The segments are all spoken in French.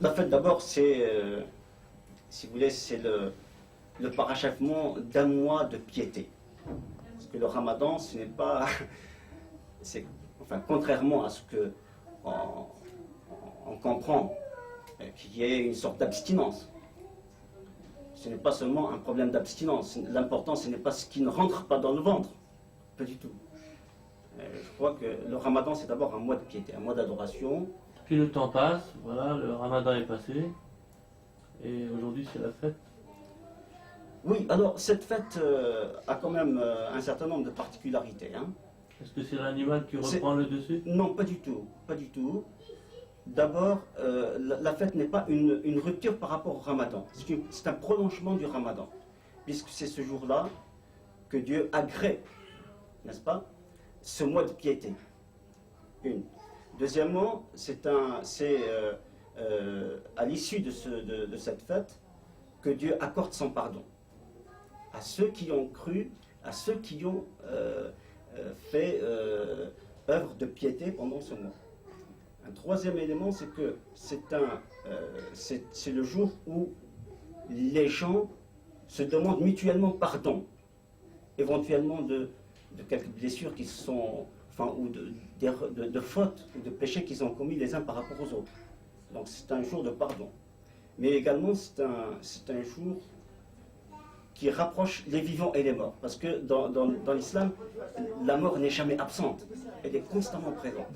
La fête d'abord, c'est, si vous voulez, c'est le parachèvement d'un mois de piété. Parce que le ramadan, ce n'est pas, enfin, contrairement à ce que on comprend, qu'il y ait une sorte d'abstinence. Ce n'est pas seulement un problème d'abstinence. L'important, ce n'est pas ce qui ne rentre pas dans le ventre. Pas du tout. Je crois que le ramadan, c'est d'abord un mois de piété, un mois d'adoration. Puis le temps passe, voilà, le ramadan est passé, et aujourd'hui c'est la fête. Oui, alors cette fête a quand même un certain nombre de particularités. Hein. Est-ce que c'est l'animal qui reprend le dessus? Non, pas du tout, pas du tout. D'abord, la fête n'est pas une rupture par rapport au ramadan. C'est un prolongement du ramadan, puisque c'est ce jour-là que Dieu agrée, n'est-ce pas, ce mois de piété. Une. Deuxièmement, c'est à l'issue de cette fête que Dieu accorde son pardon à ceux qui ont cru, à ceux qui ont fait œuvre de piété pendant ce mois. Un troisième élément, c'est que c'est le jour où les gens se demandent mutuellement pardon, éventuellement de quelques blessures qui sont, enfin, ou de fautes ou de péchés qu'ils ont commis les uns par rapport aux autres. Donc c'est un jour de pardon. Mais également c'est un jour qui rapproche les vivants et les morts. Parce que dans l'islam, la mort n'est jamais absente, elle est constamment présente.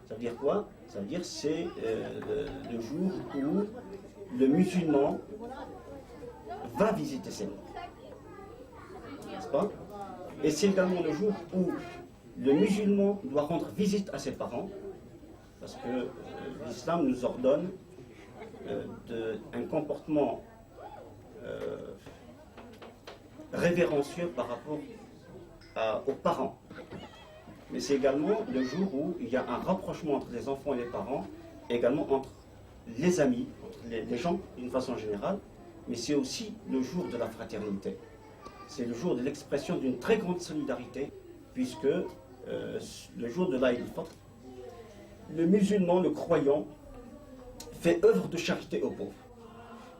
Ça veut dire quoi? Ça veut dire c'est le jour où le musulman va visiter ses morts. N'est-ce pas? Et c'est également le jour où le musulman doit rendre visite à ses parents, parce que l'islam nous ordonne un comportement révérencieux par rapport aux parents. Mais c'est également le jour où il y a un rapprochement entre les enfants et les parents, et également entre les amis, entre les gens d'une façon générale, mais c'est aussi le jour de la fraternité. C'est le jour de l'expression d'une très grande solidarité, puisque le jour de l'Aïd al-Fitr, le musulman, le croyant, fait œuvre de charité aux pauvres,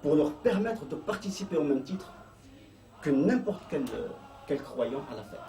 pour leur permettre de participer au même titre que n'importe quel croyant à la fête.